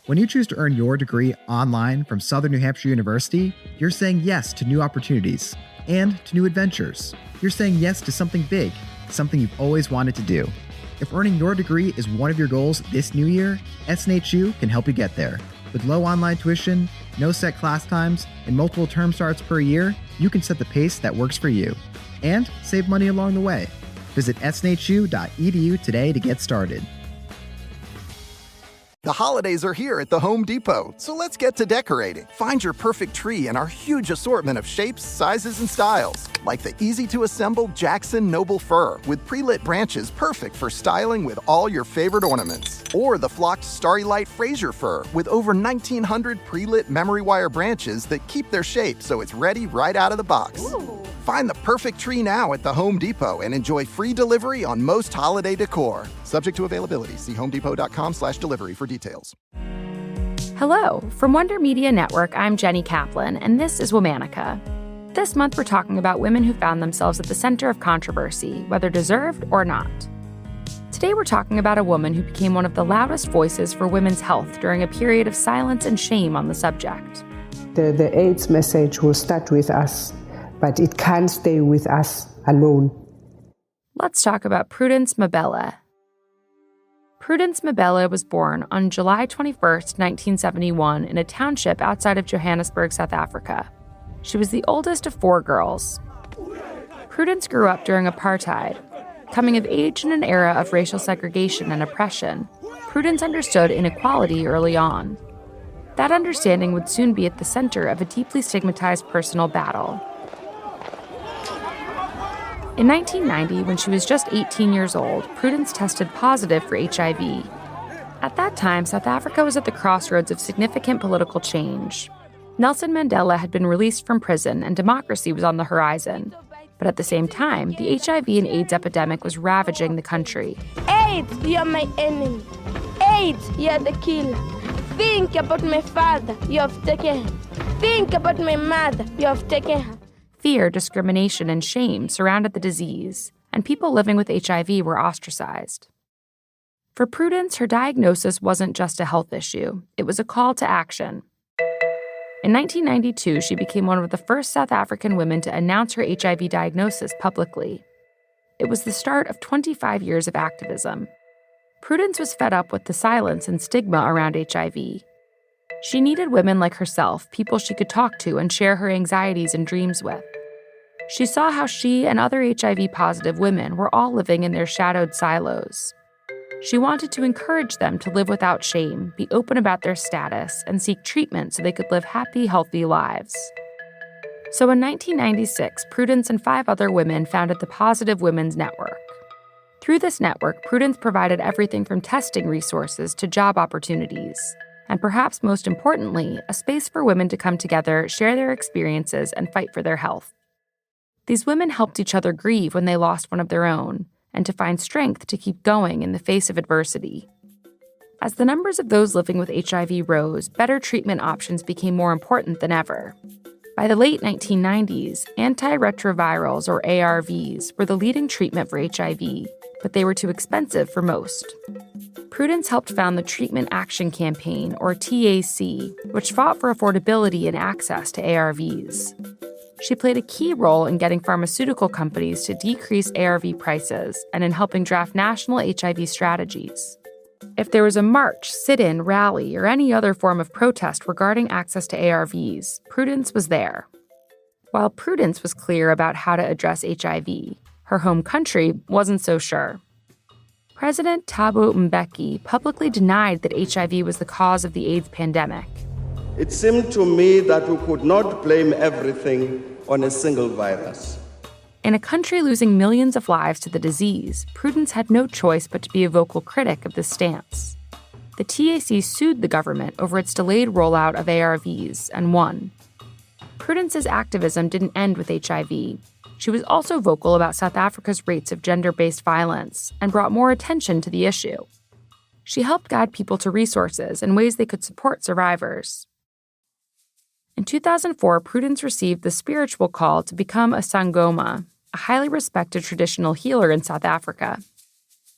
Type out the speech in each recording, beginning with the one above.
When you choose to earn your degree online from Southern New Hampshire University, you're saying yes to new opportunities and to new adventures. You're saying yes to something big, something you've always wanted to do. If earning your degree is one of your goals this new year, SNHU can help you get there. With low online tuition, no set class times, and multiple term starts per year, you can set the pace that works for you and save money along the way. Visit snhu.edu today to get started. The holidays are here at the Home Depot, so let's get to decorating. Find your perfect tree in our huge assortment of shapes, sizes, and styles, like the easy-to-assemble Jackson Noble Fir with pre-lit branches perfect for styling with all your favorite ornaments. Or the flocked Starry Light Fraser Fir with over 1,900 pre-lit memory wire branches that keep their shape so it's ready right out of the box. Ooh. Find the perfect tree now at the Home Depot and enjoy free delivery on most holiday decor. Subject to availability. See homedepot.com/delivery for details. Hello. From Wonder Media Network, I'm Jenny Kaplan, and this is Womanica. This month, we're talking about women who found themselves at the center of controversy, whether deserved or not. Today, we're talking about a woman who became one of the loudest voices for women's health during a period of silence and shame on the subject. The AIDS message will start with us, but it can't stay with us alone. Let's talk about Prudence Mabele. Prudence Mabele was born on July 21st, 1971, in a township outside of Johannesburg, South Africa. She was the oldest of 4 girls. Prudence grew up during apartheid. Coming of age in an era of racial segregation and oppression, Prudence understood inequality early on. That understanding would soon be at the center of a deeply stigmatized personal battle. In 1990, when she was just 18 years old, Prudence tested positive for HIV. At that time, South Africa was at the crossroads of significant political change. Nelson Mandela had been released from prison and democracy was on the horizon. But at the same time, the HIV and AIDS epidemic was ravaging the country. AIDS, you're my enemy. AIDS, you're the killer. Think about my father, you have taken him. Think about my mother, you have taken her. Fear, discrimination, and shame surrounded the disease, and people living with HIV were ostracized. For Prudence, her diagnosis wasn't just a health issue, it was a call to action. In 1992, she became one of the first South African women to announce her HIV diagnosis publicly. It was the start of 25 years of activism. Prudence was fed up with the silence and stigma around HIV. She needed women like herself, people she could talk to and share her anxieties and dreams with. She saw how she and other HIV-positive women were all living in their shadowed silos. She wanted to encourage them to live without shame, be open about their status, and seek treatment so they could live happy, healthy lives. So in 1996, Prudence and 5 other women founded the Positive Women's Network. Through this network, Prudence provided everything from testing resources to job opportunities, and perhaps most importantly, a space for women to come together, share their experiences, and fight for their health. These women helped each other grieve when they lost one of their own, and to find strength to keep going in the face of adversity. As the numbers of those living with HIV rose, better treatment options became more important than ever. By the late 1990s, antiretrovirals, or ARVs, were the leading treatment for HIV, but they were too expensive for most. Prudence helped found the Treatment Action Campaign, or TAC, which fought for affordability and access to ARVs. She played a key role in getting pharmaceutical companies to decrease ARV prices and in helping draft national HIV strategies. If there was a march, sit-in, rally, or any other form of protest regarding access to ARVs, Prudence was there. While Prudence was clear about how to address HIV, her home country wasn't so sure. President Thabo Mbeki publicly denied that HIV was the cause of the AIDS pandemic. It seemed to me that we could not blame everything on a single virus. In a country losing millions of lives to the disease, Prudence had no choice but to be a vocal critic of this stance. The TAC sued the government over its delayed rollout of ARVs and won. Prudence's activism didn't end with HIV. She was also vocal about South Africa's rates of gender-based violence and brought more attention to the issue. She helped guide people to resources and ways they could support survivors. In 2004, Prudence received the spiritual call to become a Sangoma, a highly respected traditional healer in South Africa.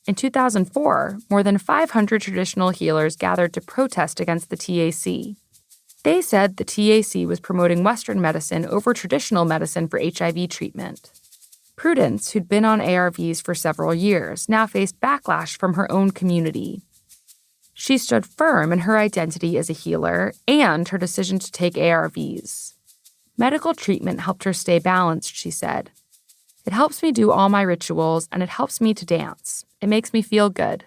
In 2004, more than 500 traditional healers gathered to protest against the TAC. They said the TAC was promoting Western medicine over traditional medicine for HIV treatment. Prudence, who'd been on ARVs for several years, now faced backlash from her own community. She stood firm in her identity as a healer and her decision to take ARVs. Medical treatment helped her stay balanced, she said. It helps me do all my rituals, and it helps me to dance. It makes me feel good.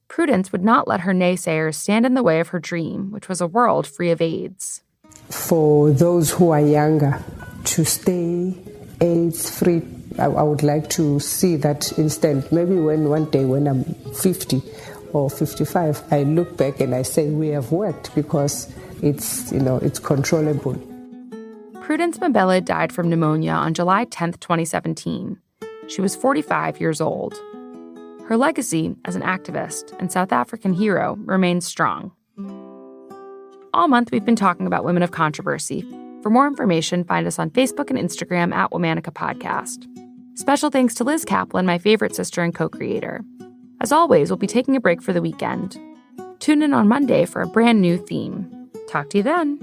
Prudence would not let her naysayers stand in the way of her dream, which was a world free of AIDS. For those who are younger, to stay AIDS-free, I would like to see that instant. Maybe one day when I'm 50 or 55, I look back and I say we have worked because it's controllable. Prudence Mabele died from pneumonia on July 10, 2017. She was 45 years old. Her legacy as an activist and South African hero remains strong. All month, we've been talking about women of controversy. For more information, find us on Facebook and Instagram at Womanica Podcast. Special thanks to Liz Kaplan, my favorite sister and co-creator. As always, we'll be taking a break for the weekend. Tune in on Monday for a brand new theme. Talk to you then.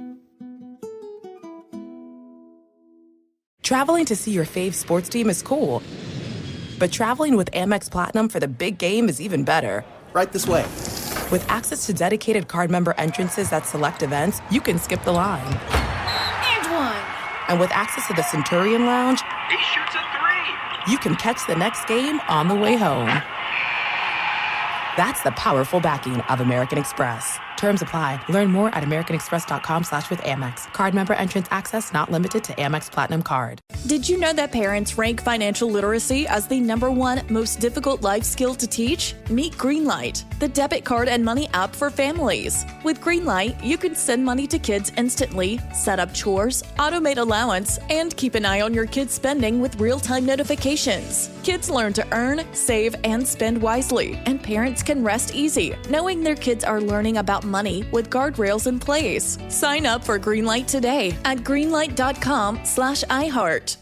Traveling to see your fave sports team is cool, but traveling with Amex Platinum for the big game is even better. Right this way. With access to dedicated card member entrances at select events, you can skip the line. And with access to the Centurion Lounge, he shoots a three. You can catch the next game on the way home. That's the powerful backing of American Express. Terms apply. Learn more at americanexpress.com/withAmex. Card member entrance access not limited to Amex Platinum Card. Did you know that parents rank financial literacy as the #1 most difficult life skill to teach? Meet Greenlight, the debit card and money app for families. With Greenlight, you can send money to kids instantly, set up chores, automate allowance, and keep an eye on your kids' spending with real-time notifications. Kids learn to earn, save, and spend wisely, and parents can rest easy knowing their kids are learning about money with guardrails in place. Sign up for Greenlight today at greenlight.com/iHeart.